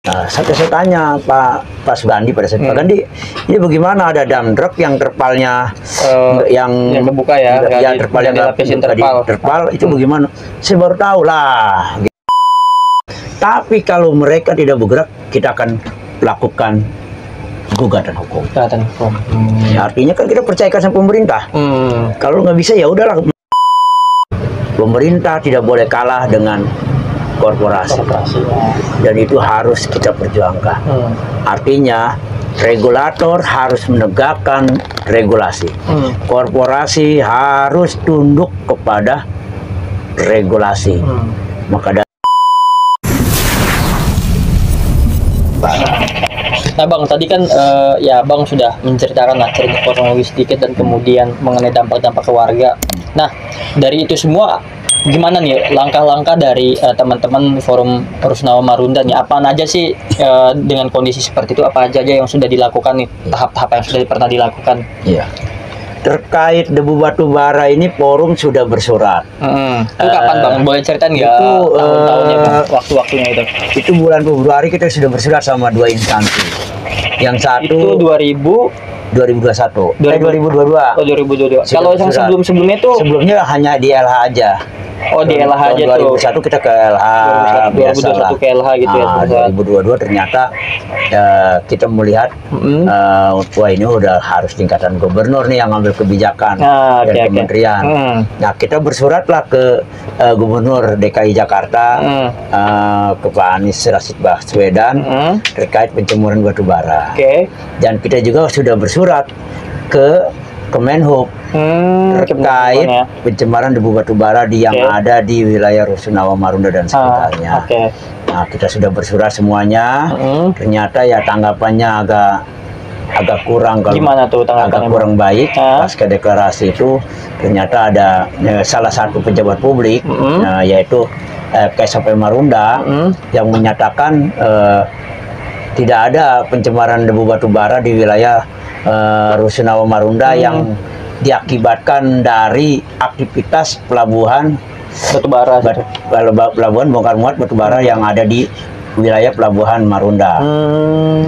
Nah, saya tanya Pak Sugandi pada saat Pak Gandi, ini bagaimana ada dump truck yang terpalnya yang kebuka ya, terpal yang dilapisin terpal itu bagaimana? Saya baru tahu lah. Tapi kalau mereka tidak bergerak, kita akan lakukan gugatan hukum. Ya, artinya kan kita percayakan sama pemerintah. Kalau nggak bisa ya udahlah. Pemerintah tidak boleh kalah dengan korporasi. Dan itu harus kita perjuangkan. Artinya regulator harus menegakkan regulasi. Korporasi harus tunduk kepada regulasi. Maka Nah Bang, tadi kan ya Bang sudah menceritakan lah cerita kronologi sedikit dan kemudian mengenai dampak-dampak ke warga. Nah, dari itu semua gimana nih langkah-langkah dari teman-teman Forum Rusunawa Marunda nih? Apa aja sih dengan kondisi seperti itu, apa aja yang sudah dilakukan nih, tahap-tahap yang sudah pernah dilakukan? Iya. Terkait debu batu bara ini forum sudah bersurat. Itu kapan Bang? Boleh ceritain nggak tahun-tahunnya Bang? Waktu-waktunya itu? Itu bulan Februari kita sudah bersurat sama dua instansi. Yang satu itu 2021. 2022. Oh 2022. Kalau yang sebelumnya itu? Sebelumnya hanya di LH aja. Oh di LH aja tuh. 2001 kita ke LH. 2021 ke LH gitu ya. 2022 ternyata kita melihat wah ini udah harus tingkatan gubernur nih yang ngambil kebijakan dan kementerian. Nah kita bersuratlah ke Gubernur DKI Jakarta ke Pak Anies Rashid Baswedan terkait pencemuran batu bara. Dan kita juga sudah bersurat ke Kemenhub terkait pencemaran debu batu bara yang ada di wilayah Rusunawa Marunda dan sekitarnya. Nah, kita sudah bersurat semuanya. Ternyata ya tanggapannya agak kurang, kalau gimana tuh agak kurang baik. Pasca deklarasi itu ternyata ada salah satu pejabat publik yaitu KSP Marunda yang menyatakan tidak ada pencemaran debu batu bara di wilayah Rusunawa Marunda yang diakibatkan dari aktivitas pelabuhan batubara, pelabuhan bongkar muat batubara yang ada di wilayah pelabuhan Marunda.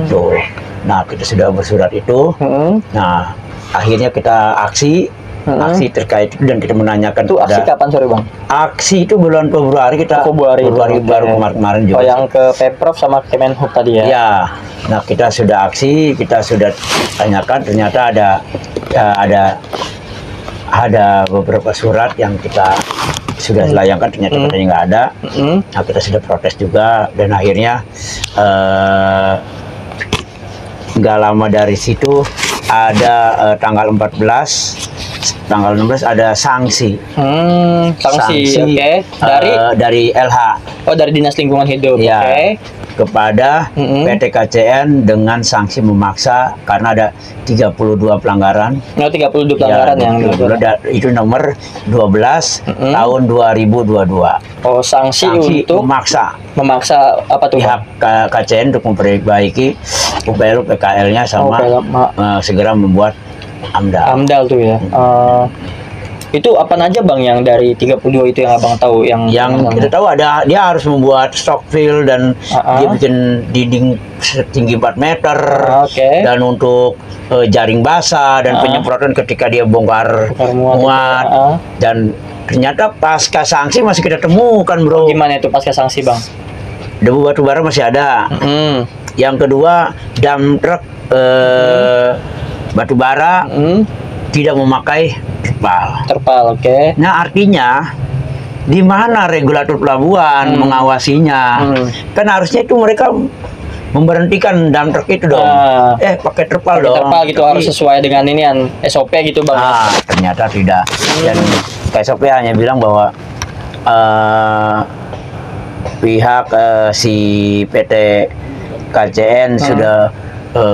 Tuh. Nah kita sudah bersurat itu. Nah akhirnya kita aksi terkait itu dan kita menanyakan itu aksi kapan sore Bang? Aksi itu bulan Februari kita. Februari baru kemarin juga. Oh yang ke Pemprov sama Kemenhub tadi ya? Ya. Nah kita sudah aksi, kita sudah tanyakan, ternyata ada beberapa surat yang kita sudah layangkan, ternyata katanya nggak ada. Nah kita sudah protes juga dan akhirnya nggak lama dari situ ada tanggal 16 ada sanksi. Sanksi dari LH. Oh dari Dinas Lingkungan Hidup. Ya. Kepada PT KCN dengan sanksi memaksa karena ada 32 pelanggaran. 32 pelanggaran ya, yang itu nomor 12 tahun 2022. Oh, sanksi untuk memaksa apa tuh? Pihak KCN untuk memperbaiki UPL PKL-nya sama segera membuat AMDAL tuh ya. Itu apa aja Bang yang dari 32 itu yang Abang tahu yang kita tahu ada dia harus membuat stock fill dan dia bikin dinding setinggi 4 meter dan untuk jaring basah dan penyemprotan ketika dia bongkar muat dan ternyata pasca sanksi masih kita temukan bro. Gimana itu pasca sanksi Bang? Debu batu bara masih ada. Yang kedua dump truck batu bara tidak memakai terpal. Nah artinya di mana regulator pelabuhan mengawasinya? Kan harusnya itu mereka memberhentikan dump truck itu dong. Pakai terpal dong. Terpal gitu. Tapi harus sesuai dengan ini SOP gitu Bang. Ternyata tidak. Dan SOP hanya bilang bahwa pihak si PT KCN sudah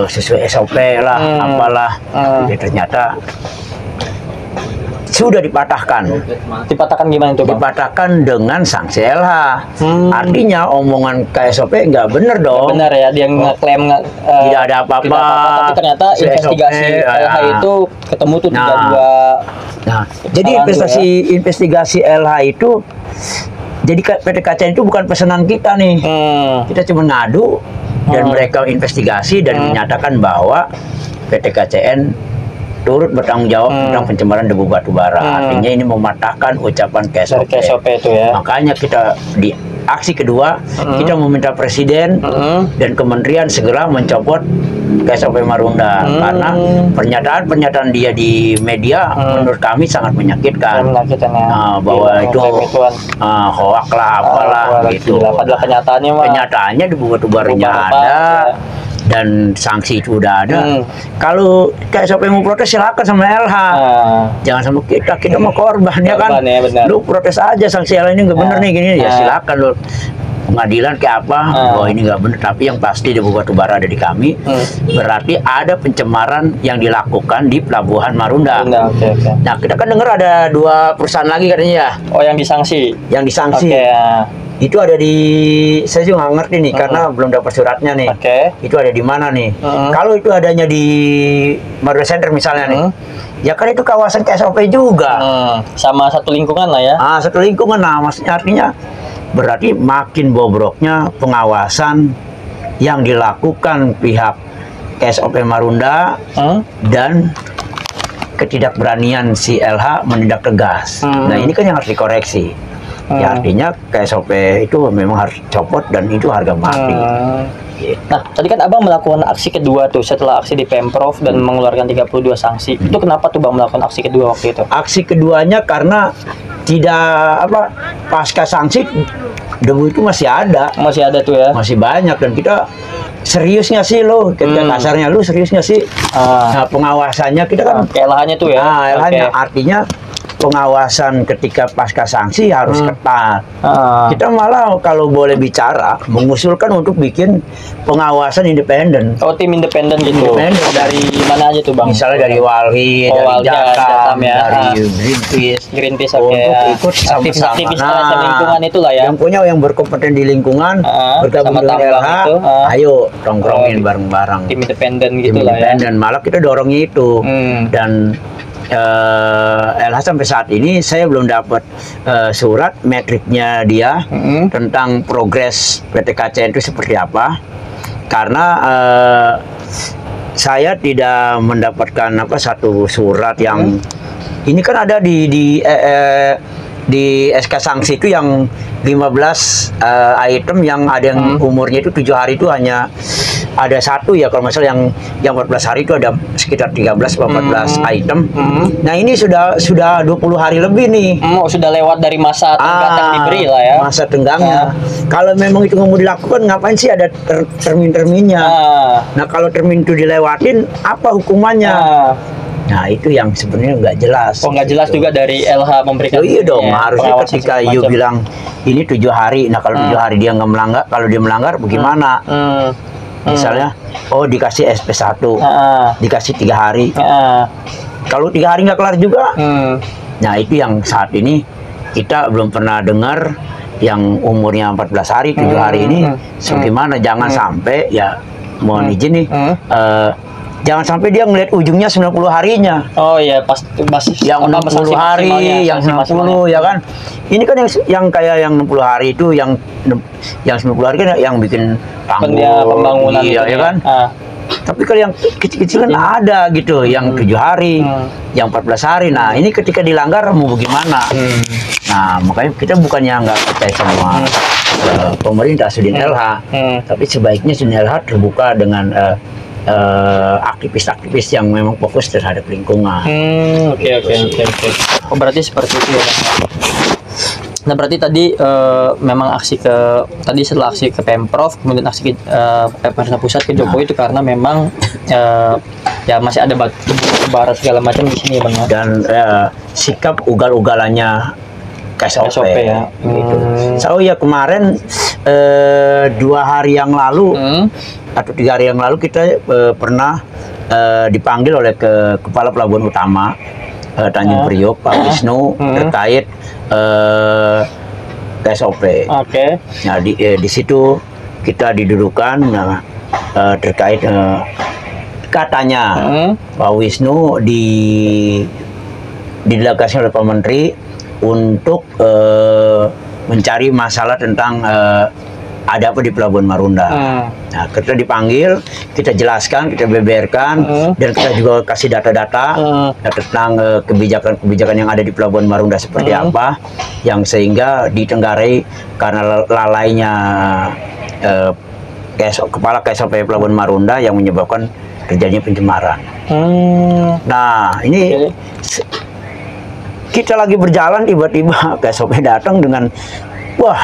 sesuai SOP lah, apalah. Ternyata sudah dipatahkan. Dipatahkan gimana itu Bang? Dipatahkan dengan sanksi LH. Artinya omongan KSOP nggak bener dong. Benar ya, dia ngeklaim tidak ada apa-apa. Tapi ternyata investigasi LH itu ketemu tuh 32. Nah, jadi investigasi LH itu, jadi PT KCN itu bukan pesanan kita nih. Kita cuma ngadu, dan mereka investigasi dan menyatakan bahwa PT KCN turut bertanggung jawab tentang pencemaran debu batu bara. Artinya ini mematahkan ucapan KSOP. Itu ya. Makanya kita di aksi kedua kita meminta Presiden dan Kementerian segera mencopot KSOP Marunda karena pernyataan-pernyataan dia di media menurut kami sangat menyakitkan. Bahwa itu hoak lah apalah gitu. Padahal kenyataannya debu batu baranya ada. Dan sanksi itu udah ada. Kalau KSOP mau protes silakan sama LH. Jangan sama kita mau korban ya kan. Lu protes aja sanksi LH ini nggak bener nih gini ya silakan lu. Pengadilan kayak apa? Oh ini nggak bener. Tapi yang pasti debu batu bara ada di kami. Berarti ada pencemaran yang dilakukan di Pelabuhan Marunda. Nah kita kan dengar ada 2 perusahaan lagi katanya ya. Oh yang disanksi. Yang disanksi. Itu ada di, saya juga nggak ngerti nih karena belum dapat suratnya nih. Itu ada di mana nih? Kalau itu adanya di Marunda Center misalnya nih, ya kan itu kawasan KSOP juga. Sama satu lingkungan lah ya. Satu lingkungan. Nah, maksudnya artinya berarti makin bobroknya pengawasan yang dilakukan pihak KSOP Marunda dan ketidakberanian si LH menindak tegas. Nah ini kan yang harus dikoreksi. Ya artinya KSOP itu memang harus copot dan itu harga mati. Nah, tadi kan Abang melakukan aksi kedua tuh setelah aksi di Pemprov dan mengeluarkan 32 sanksi. Itu kenapa tuh Bang melakukan aksi kedua waktu itu? Aksi keduanya karena tidak pasca sanksi debu itu masih ada. Masih ada tuh ya. Masih banyak dan kita serius nggak sih lo? Ketika kasarnya lu serius nggak sih? Nah, pengawasannya kita kan LH-nya tuh ya. LH-nya artinya pengawasan ketika pasca sanksi harus ketat. Kita malah kalau boleh bicara mengusulkan untuk bikin pengawasan independen. Oh tim independen gitu. Dari mana aja tuh Bang? Misalnya dari Walhi, dari Jakam, dari Greenpeace untuk ikut sama-sama. Aktivis lingkungan itulah ya. Yang punya yang berkompeten di lingkungan bergabung dengan LH, ayo tongkrongin bareng-bareng. Tim independen gitu lah ya. Independen malah kita dorongnya itu dan LH sampai saat ini saya belum dapat surat metriknya dia tentang progres PT KCN itu seperti apa karena saya tidak mendapatkan satu surat yang ini kan ada di SK sanksi itu yang 15 item yang ada yang umurnya itu 7 hari itu hanya ada satu ya kalau masalah yang 14 hari itu ada sekitar 13-14 item. Nah ini sudah 20 hari lebih nih. Sudah lewat dari masa tenggat yang diberi lah ya. Masa tenggangnya. Kalau memang itu nggak mau dilakukan ngapain sih ada termin-terminnya? Nah kalau termin itu dilewatin apa hukumannya? Nah itu yang sebenarnya nggak jelas. Nggak jelas juga dari LH memberikan. Iya dong, harusnya ketika you bilang ini 7 hari. Nah kalau 7 hari dia nggak melanggar, kalau dia melanggar bagaimana? Misalnya, dikasih SP1, dikasih 3 hari. Kalau 3 hari nggak kelar juga, nah itu yang saat ini kita belum pernah dengar yang umurnya 14 hari, 7 hari ini, gimana? Jangan sampai ya, mohon izin nih, jangan sampai dia ngeliat ujungnya 90 harinya. Oh iya, pas yang 60 hari, yang 90 ya kan. Ini kan yang kayak yang 60 hari itu yang 90 hari kan yang bikin pembangunan iya, ya kan. Tapi kalau yang kecil-kecilan ada gitu, yang 7 hari, yang 14 hari. Nah, ini ketika dilanggar mau bagaimana? Nah, makanya kita bukannya nggak percaya sama pemerintah Sudin LH, tapi sebaiknya Sudin LH terbuka dengan aktivis-aktivis yang memang fokus terhadap lingkungan. Oke. Oh, berarti seperti itu ya. Nah berarti tadi memang tadi setelah aksi ke Pemprov kemudian aksi ke pemerintah pusat ke Jokowi itu karena memang ya masih ada batu bara segala macam di sini Bang. Dan sikap ugal-ugalannya KSOP ya. Gitu. So ya kemarin 2 hari yang lalu atau 3 hari yang lalu kita pernah dipanggil oleh Kepala Pelabuhan Utama Tanjung Priok Pak Wisnu terkait KSOP. Nah di situ kita didudukan terkait katanya Pak Wisnu didelegasi oleh Pak Menteri untuk mencari masalah tentang ada apa di Pelabuhan Marunda. Nah, kita dipanggil, kita jelaskan, kita beberkan, dan kita juga kasih data-data tentang kebijakan-kebijakan yang ada di Pelabuhan Marunda seperti apa, yang sehingga ditenggarai karena lalainya kepala KSOP Pelabuhan Marunda yang menyebabkan terjadinya pencemaran. Nah, ini kita lagi berjalan, tiba-tiba KSOP datang dengan, wah,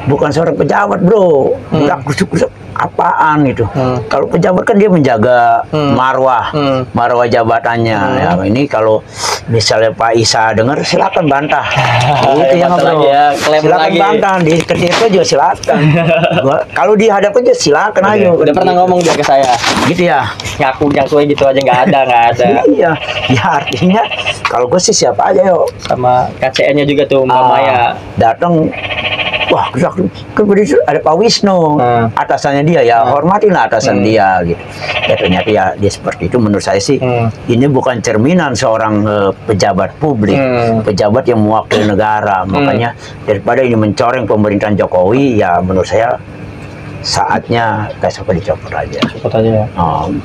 bukan seorang pejabat, bro. Kusuk-kusuk apaan itu? Kalau pejabat kan dia menjaga marwah jabatannya. Ya, ini kalau misalnya Pak Isa dengar, silakan bantah. Itu yang bro. Silakan bantah. Di ketika juga silakan. Kalau dihadapkan juga silakan ayo. Udah pernah ngomong dia ke saya. Gitu ya. Ngaku gitu aja nggak ada. Iya. Ya artinya kalau gue sih siapa aja yuk. Sama KCN-nya juga tuh Mbak Maya. Datang. Wah, ada Pak Wisnu, atasannya dia, ya hormatilah atasan dia gitu. Ya ternyata ya dia seperti itu. Menurut saya sih ini bukan cerminan seorang pejabat publik, pejabat yang mewakili negara. Makanya daripada ini mencoreng pemerintahan Jokowi, ya menurut saya saatnya KSOP dicopot aja.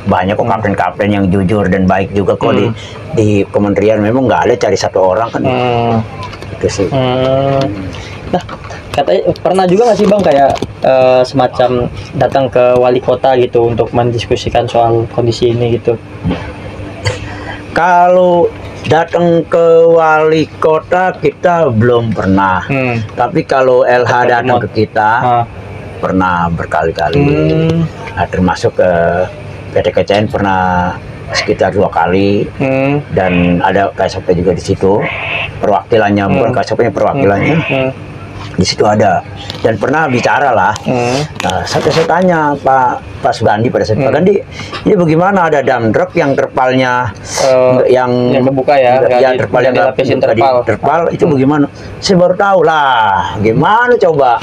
Banyak kok kapten-kapten yang jujur dan baik juga kok di kementerian. Memang nggak ada cari satu orang kan. Itu sih. Nah, katanya pernah juga nggak sih Bang kayak semacam datang ke wali kota gitu untuk mendiskusikan soal kondisi ini gitu? Kalau datang ke wali kota kita belum pernah, tapi kalau LH datang ke kita pernah berkali-kali. Nah, termasuk ke PT KCN pernah sekitar 2 kali, dan ada KSOP juga di situ, perwakilannya, bukan KSOP-nya, perwakilannya. Di situ ada, dan pernah bicara lah. Nah, saya tanya Pak Sugandi pada saat Pak Gandi, ini bagaimana ada dump truck yang terpalnya yang kebuka ya terpal yang terpal itu bagaimana? Saya baru tahu lah, gimana coba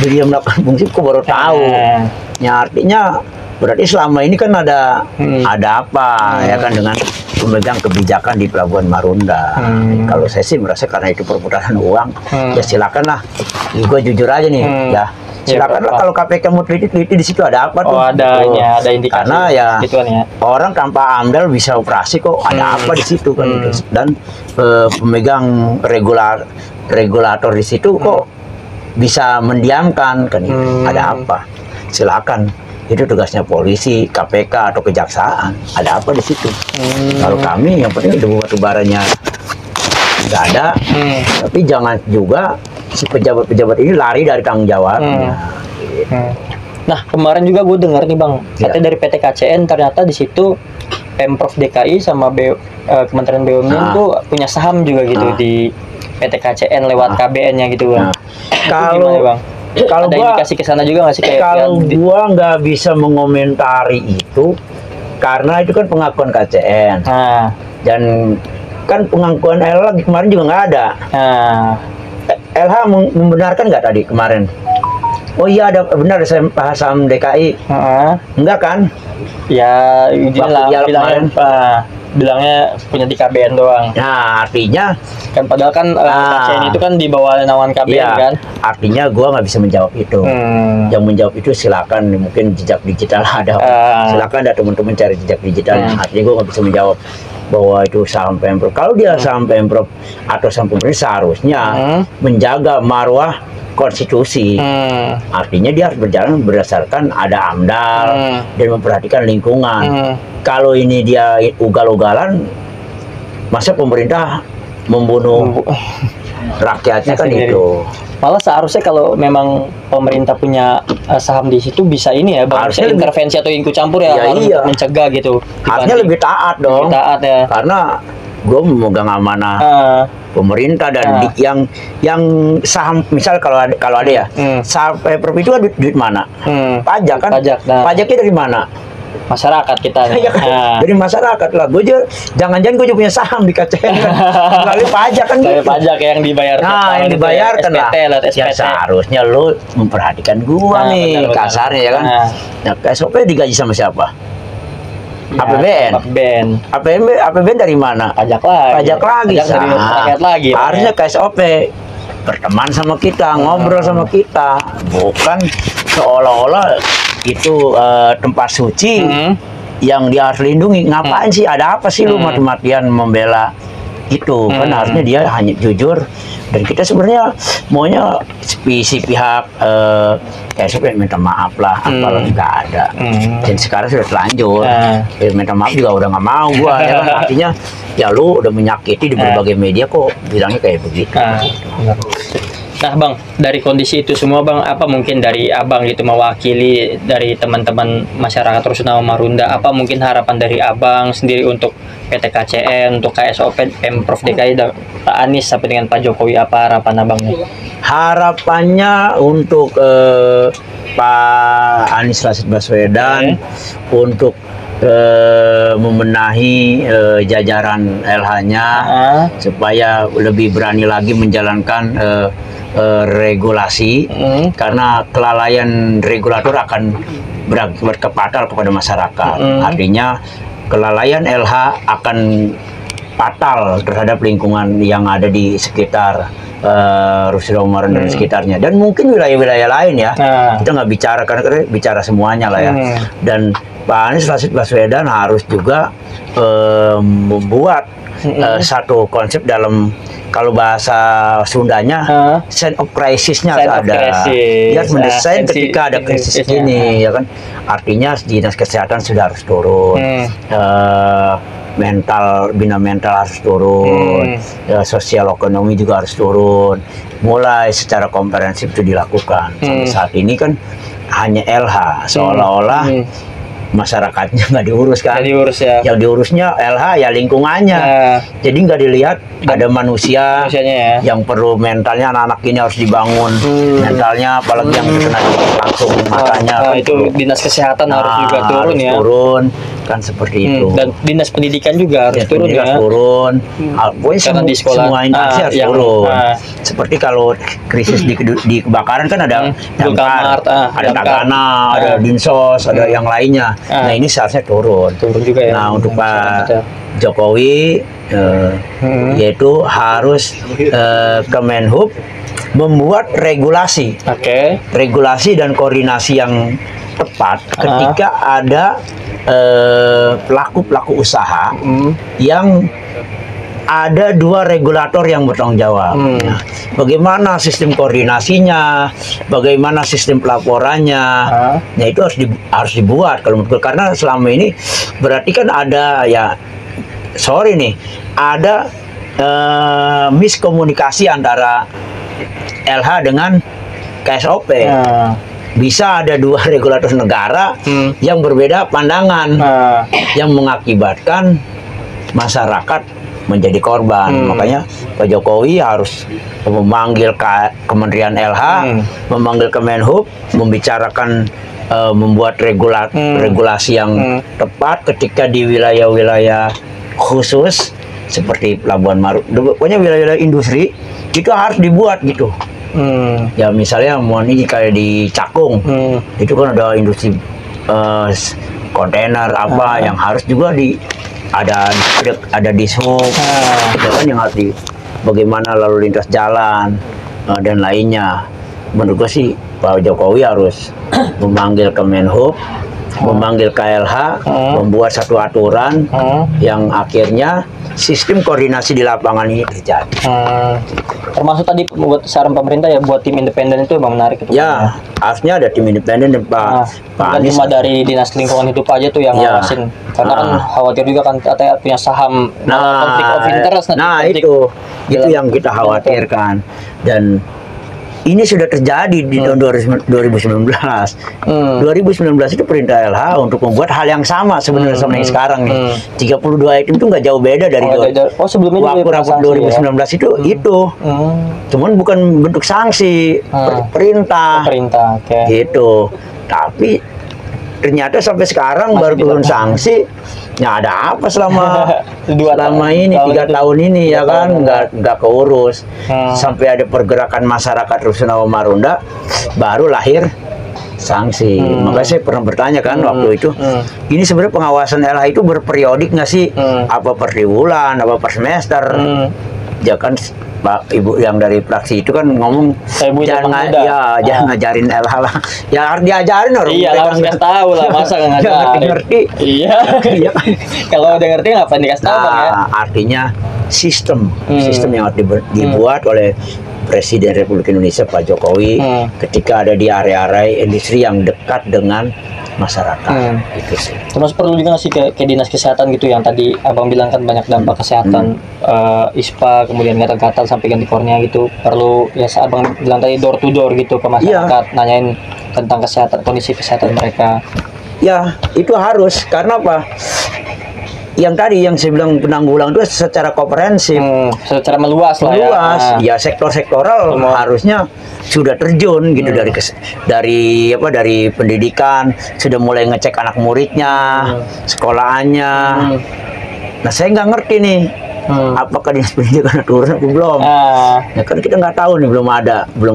dia melakukan fungsi, kok baru tahu. Ya artinya berarti selama ini kan ada apa ya kan dengan pemegang kebijakan di Pelabuhan Marunda. Kalau saya sih merasa karena itu perputaran uang, ya silakanlah. Gue jujur aja nih, ya silakanlah kalau KPK mau teliti di situ ada apa tuh? Ada indikasi. Karena ya orang tanpa AMDAL bisa operasi kok, ada apa di situ kan? Dan pemegang regulator di situ kok bisa mendiamkan kan? Ada apa? Silakan. Itu tugasnya polisi, KPK atau kejaksaan. Ada apa di situ? Kalau kami yang penting debu batu baranya nggak ada, tapi jangan juga si pejabat-pejabat ini lari dari tanggung jawab. Nah, kemarin juga gue dengar nih Bang, katanya dari PT KCN ternyata di situ Pemprov DKI sama Kementerian BUMN tuh punya saham juga gitu di PT KCN lewat KBN-nya gitu Bang. Kalau ada indikasi ke sana juga nggak sih? Kalau gua nggak bisa mengomentari itu karena itu kan pengakuan KCN. Dan kan pengakuan LH kemarin juga nggak ada. LH membenarkan nggak tadi kemarin? Oh iya, ada benar saham DKI. Enggak kan? Ya inilah bilangnya punya di KBN doang. Nah, artinya kan padahal kan KCN itu kan di bawah naungan KBN kan. Artinya gua nggak bisa menjawab itu. Yang menjawab itu silakan, mungkin jejak digital ada. Silakan ada teman-teman cari jejak digitalnya. Artinya gua nggak bisa menjawab bahwa itu saham Pemprov. Kalau dia saham Pemprov atau saham pemerintah seharusnya menjaga marwah konstitusi. Artinya dia harus berjalan berdasarkan ada AMDAL dan memperhatikan lingkungan. Kalau ini dia ugal-ugalan, masa pemerintah membunuh rakyatnya kan itu. Malah seharusnya kalau memang pemerintah punya saham di situ bisa ini ya, harusnya intervensi atau ikut campur ya, harus untuk mencegah gitu. Harusnya lebih taat dong. Lebih taat ya. Karena gue memegang amanah pemerintah dan yang saham, misal kalau ada ya saham Pemprov itu kan duit mana? Pajak kan? Pajaknya dari mana? Masyarakat kita nih. Dari masyarakat lah. Gue jangan-jangan gue juga punya saham di KCN kan. Melalui pajak kan gitu. Pajak yang dibayar. Nah, yang dibayarkan lah. SPT. Ya seharusnya lo memperhatikan gua nih, kasarnya ya kan. Nah, KSOP digaji sama siapa? APBN. APBN dari mana? Pajak lagi. Pajak lagi. Pajak dari rakyat lagi. Harusnya KSOP berteman sama kita, ngobrol sama kita, bukan seolah-olah itu tempat suci yang dia harus lindungi. Ngapain sih? Ada apa sih lu mati-matian membela itu? Kan harusnya dia hanya jujur. Dan kita sebenarnya maunya si pihak KSOP minta maaf lah, apalah nggak ada. Dan sekarang sudah terlanjur, minta maaf juga udah nggak mau gua, ya kan? Artinya ya lu udah menyakiti di berbagai media kok bilangnya kayak begitu. Nah Bang, dari kondisi itu semua Bang, apa mungkin dari Abang gitu mewakili dari teman-teman masyarakat Rusunawa Marunda, apa mungkin harapan dari Abang sendiri untuk PT KCN, untuk KSOP, Pemprov DKI, dan Pak Anies sampai dengan Pak Jokowi, apa harapan Abangnya? Harapannya untuk Pak Anies Rashid Baswedan untuk membenahi jajaran LH-nya supaya lebih berani lagi menjalankan regulasi, karena kelalaian regulator akan berakibat fatal kepada masyarakat. Artinya kelalaian LH akan fatal terhadap lingkungan yang ada di sekitar Rusunawa Marunda dan sekitarnya, dan mungkin wilayah-wilayah lain ya. Kita nggak bicara, karena bicara semuanya lah ya. Dan Pak Anies Rashid Baswedan harus juga membuat satu konsep dalam, kalau bahasa Sundanya, sense of crisis-nya harus ada. Dia harus mendesain ketika ada krisis ini, ya kan. Artinya dinas kesehatan sudah harus turun, bina mental harus turun, sosial ekonomi juga harus turun. Mulai secara komprehensif itu dilakukan. Sampai saat ini kan hanya LH, seolah-olah masyarakatnya nggak diurus kan. Nggak diurus ya. Yang diurusnya LH ya lingkungannya. Jadi nggak dilihat ada manusianya ya, yang perlu mentalnya. Anak-anak ini harus dibangun mentalnya, apalagi yang kena langsung matanya. Itu dinas kesehatan harus juga turun ya. Turun kan seperti itu. Dan dinas pendidikan juga harus turun ya. Turun. Pokoknya di sekolah, semua instansi harus turun. Seperti kalau krisis di kebakaran kan ada damkar, ada Tagana, ada Dinsos, ada yang lainnya. Nah ini seharusnya turun juga ya. Nah untuk Pak Jokowi yaitu harus Kemenhub membuat regulasi, regulasi dan koordinasi yang tepat ketika ada pelaku-pelaku usaha yang ada dua regulator yang bertanggung jawab. Nah, bagaimana sistem koordinasinya, bagaimana sistem pelaporannya, nah itu harus dibuat kalau menurut, karena selama ini berarti kan ada ya, sorry nih, ada miskomunikasi antara LH dengan KSOP. Bisa ada dua regulator negara yang berbeda pandangan, yang mengakibatkan masyarakat menjadi korban. Makanya Pak Jokowi harus memanggil Kementerian LH, memanggil Kemenhub, membicarakan membuat regulasi yang tepat ketika di wilayah-wilayah khusus seperti Pelabuhan Marunda, pokoknya wilayah-wilayah industri itu harus dibuat gitu. Ya misalnya mau nih kayak di Cakung, itu kan ada industri kontainer apa yang harus juga ada dishub, itu kan yang harus bagaimana lalu lintas jalan dan lainnya. Menurut gue sih Pak Jokowi harus memanggil Kemenhub, memanggil KLH, membuat satu aturan yang akhirnya sistem koordinasi di lapangan ini terjadi. Termasuk tadi buat saran pemerintah ya, buat tim independen itu memang menarik itu. Ya, harusnya ada tim independen dan Pak Anies. Cuma dari Dinas Lingkungan Hidup aja tuh yang ngawasin. Karena kan khawatir juga kan katanya punya saham, konflik of interest. Itu yang kita khawatirkan. Dan ini sudah terjadi di tahun 2019. 2019 itu perintah LH untuk membuat hal yang sama sebenarnya sama yang sekarang nih. 32 item itu nggak jauh beda dari sebelumnya waktu rapor 2019 itu. Cuman bukan bentuk sanksi, perintah. Gitu. Tapi ternyata sampai sekarang baru turun sanksi. Ya ada apa selama ini 3 tahun ini ya kan, nggak keurus. Sampai ada pergerakan masyarakat Rusunawa Marunda baru lahir sanksi. Makanya saya pernah bertanya kan waktu itu, ini sebenarnya pengawasan LH itu berperiodik nggak sih? Apa per triwulan, apa per semester? Ya kan Pak Ibu yang dari fraksi itu kan ngomong jangan jangan ngajarin LH lah. Ya harus diajarin orang. Iya, harus kasih tahu lah, masa nggak ngajarin. Ngerti. Iya. Kalau udah ngerti ngapain dikasih tahu, Bang, ya? Artinya sistem yang harus dibuat oleh Presiden Republik Indonesia Pak Jokowi ketika ada di area-area industri yang dekat dengan masyarakat. Itu sih. Terus perlu juga ngasih ke dinas kesehatan gitu, yang tadi abang bilang kan banyak dampak kesehatan, ISPA, kemudian gatal-gatal sampai ganti kornea gitu. Perlu ya abang bilang tadi door to door gitu ke masyarakat, nanyain tentang kesehatan, kondisi kesehatan mereka. Ya itu harus, karena apa? Yang tadi yang saya bilang penanggulangan itu secara komprehensif, secara meluas lah ya. Ya sektor-sektoral harusnya sudah terjun gitu, dari pendidikan sudah mulai ngecek anak muridnya, sekolahannya. Nah saya nggak ngerti nih, apakah dinas pendidikan turun atau belum? Ya kan kita nggak tahu nih, belum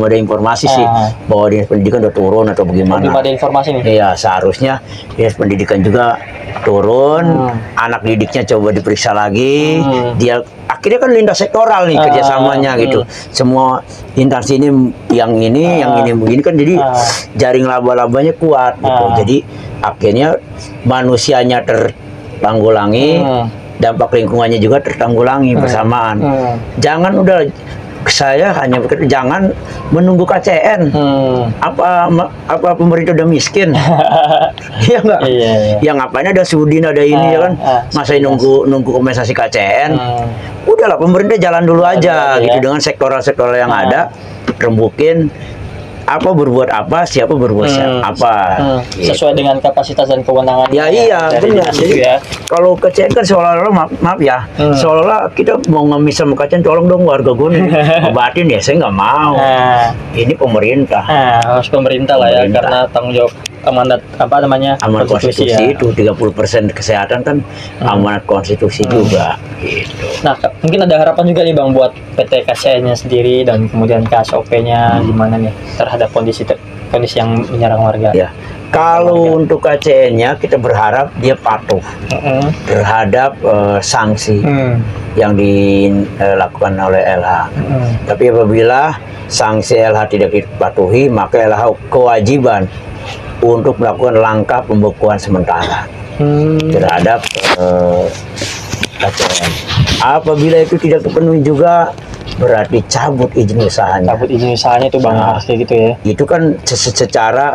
ada informasi sih bahwa dinas pendidikan udah turun atau bagaimana. Belum ada informasi nih. Iya, seharusnya dinas pendidikan juga turun, anak didiknya coba diperiksa lagi, dia akhirnya kan lintas sektoral nih kerjasamanya gitu. Semua instansi ini yang ini begini kan, jadi jaring laba-labanya kuat gitu. Jadi akhirnya manusianya tertanggulangi, dampak lingkungannya juga tertanggulangi bersamaan. Jangan udah, saya hanya berkata jangan menunggu KCN. Apa pemerintah udah miskin? Iya enggak? Yang ngapain ada Sudin, ada ini ya kan? Masa nunggu kompensasi KCN? Udahlah, pemerintah jalan dulu aja gitu, dengan sektoral yang ada, rembukin apa berbuat apa, siapa berbuat apa, sesuai dengan kapasitas dan kewenangan. Ya iya benar. Jadi kalau KCN kan seolah-olah maaf ya, seolah-olah kita mau ngemis sama KCN, tolong dong warga gue nih obatin ya, saya nggak mau. Ini pemerintah. Harus pemerintah lah ya, karena tanggung jawab amanat amanat konstitusi ya. Itu 30% kesehatan kan amanat konstitusi juga gitu. Nah mungkin ada harapan juga nih Bang buat PT KCN-nya sendiri dan kemudian KSOP-nya gimana nih terhadap kondisi yang menyerang warga ya. Kalau untuk KCN-nya kita berharap dia patuh terhadap sanksi yang dilakukan oleh LH. Tapi apabila sanksi LH tidak dipatuhi, maka LH kewajiban untuk melakukan langkah pembekuan sementara terhadap KCN. Apabila itu tidak terpenuhi juga, berarti cabut izin usahanya. Cabut izin usahanya itu Bang, kayak gitu ya. Itu kan secara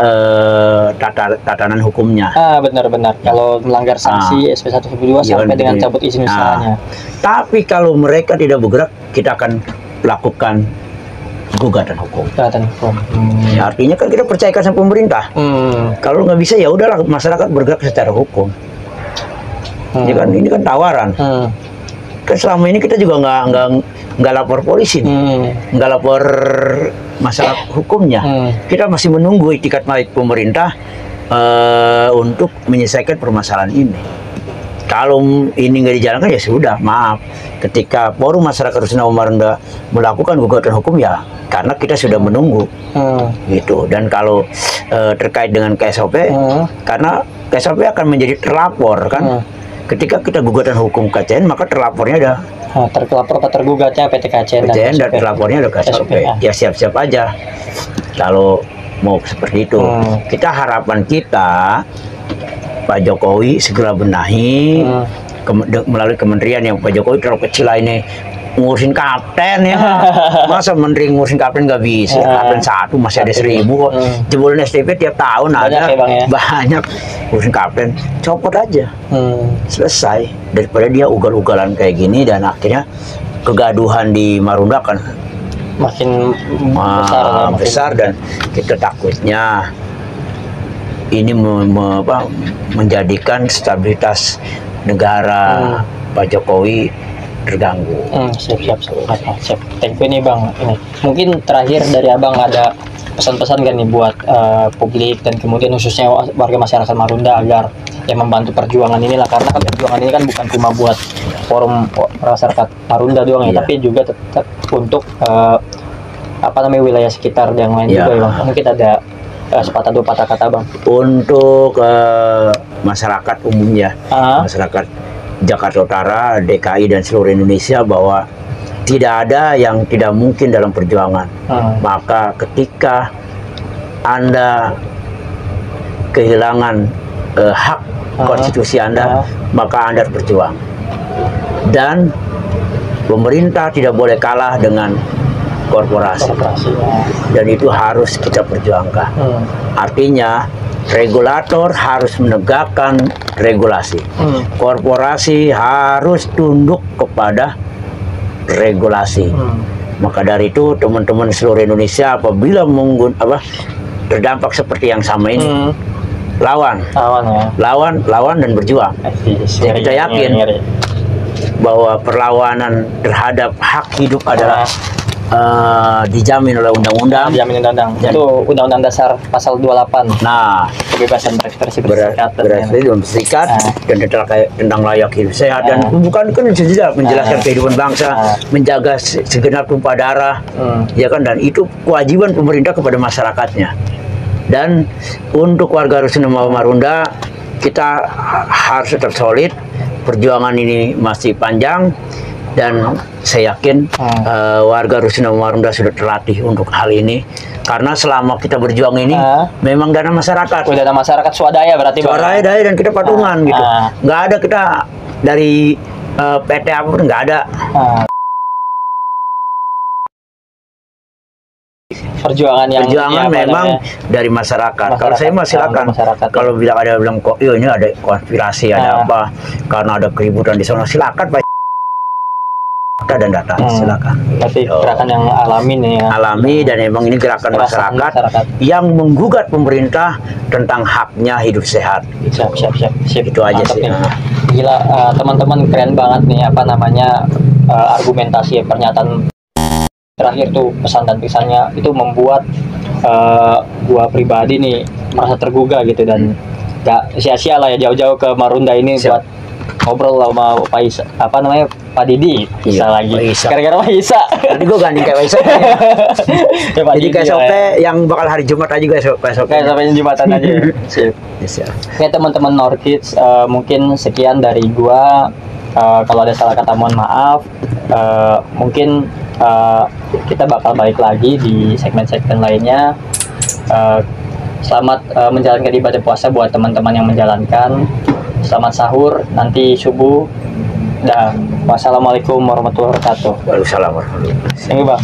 tatanan hukumnya. Benar-benar. Kalau melanggar sanksi SP 1/2 sampai dengan cabut izin usahanya. Tapi kalau mereka tidak bergerak, kita akan lakukan gugatan hukum. Ya, artinya kan kita percayakan sama pemerintah. Kalau nggak bisa ya udahlah, masyarakat bergerak secara hukum. Ini kan tawaran. Kan selama ini kita juga nggak lapor polisi, nggak lapor masalah hukumnya. Kita masih menunggu itikat baik pemerintah untuk menyelesaikan permasalahan ini. Kalau ini nggak dijalankan ya sudah, maaf. Ketika Forum Masyarakat Rusunawa Marunda melakukan gugatan hukum ya karena kita sudah menunggu, gitu. Dan kalau terkait dengan KSOP, karena KSOP akan menjadi terlapor kan. Ketika kita gugatan hukum KCN, maka terlapornya ada. Terlapor atau tergugatnya PT KCN dan terlapornya ada KSOP. Ya siap-siap aja kalau mau seperti itu. Kita harapan kita Pak Jokowi segera benahi melalui kementerian yang Pak Jokowi terlalu kecil ini ngurusin kapten ya. Masa menteri ngurusin kapten nggak bisa? Kapten satu masih ada 1000 kok. Jebolan STP tiap tahun banyak ada ya, Bang, ya? Banyak. Ngurusin kapten copot aja, selesai, daripada dia ugal-ugalan kayak gini dan akhirnya kegaduhan di Marunda kan makin besar dan kita takutnya ini menjadikan stabilitas negara Pak Jokowi terganggu. Siap. Thank you nih Bang. Ini mungkin terakhir dari Abang ada pesan-pesan kan nih buat publik dan kemudian khususnya warga masyarakat Marunda agar yang membantu perjuangan inilah, karena kan perjuangan ini kan bukan cuma buat forum masyarakat Marunda doang ya, tapi juga tetap untuk wilayah sekitar yang lain juga ya Bang. Mungkin ada sepatah dua patah kata Bang untuk masyarakat umumnya, masyarakat Jakarta Utara, DKI dan seluruh Indonesia, bahwa tidak ada yang tidak mungkin dalam perjuangan. Maka ketika Anda kehilangan hak konstitusi Anda, maka Anda harus berjuang. Dan pemerintah tidak boleh kalah dengan korporasi. Dan itu harus kita perjuangkan. Artinya regulator harus menegakkan regulasi. Korporasi harus tunduk kepada regulasi. Maka dari itu teman-teman seluruh Indonesia apabila terdampak seperti yang sama ini, lawan dan berjuang. Kita yakin bahwa perlawanan terhadap hak hidup adalah dijamin oleh undang-undang. Itu Undang-Undang Dasar Pasal 28. Nah, kebebasan berekspresi berserikat dan tentang layak hidup sehat, dan bukan kan juga menjelaskan kehidupan bangsa, menjaga segenap tumpah darah, ya kan, dan itu kewajiban pemerintah kepada masyarakatnya. Dan untuk warga Rusunawa Marunda, kita harus tetap solid. Perjuangan ini masih panjang, dan saya yakin warga Rusunawa Marunda sudah terlatih untuk hal ini, karena selama kita berjuang ini memang dana masyarakat. Dana masyarakat swadaya berarti. Swadaya, dan kita patungan gitu. Nggak ada kita dari PT apapun, nggak ada. Perjuangan memang dari masyarakat. Kalau saya mah silakan. Kalau ada bilang kok ini ada konspirasi, ada apa karena ada keributan di sana, silakan Pak. Dan datang, silakan. Tapi gerakan yang alami, dan memang ini gerakan masyarakat yang menggugat pemerintah tentang haknya hidup sehat. Siap. Itu aja sih. Gila, teman-teman, keren banget nih argumentasi pernyataan terakhir tuh, pesan dan pesannya itu membuat gua pribadi nih merasa tergugah gitu, dan gak sia-sia lah ya jauh-jauh ke Marunda ini buat ngobrol sama Pak Didi. Gara-gara Pak Isa. Jadi gue ganti kayak Pak Isa. Jadi kayak Sope yang bakal hari Jumat aja gue kayak sampai Jumatan aja. Siap. Oke teman-teman Norkids, mungkin sekian dari gua. Kalau ada salah kata mohon maaf. Mungkin kita bakal balik lagi di segmen-segmen lainnya. Selamat menjalankan ibadah puasa buat teman-teman yang menjalankan. Selamat sahur nanti subuh. Dan wassalamualaikum warahmatullahi wabarakatuh. Waalaikumsalam warahmatullahi wabarakatuh. Thank you, Bang.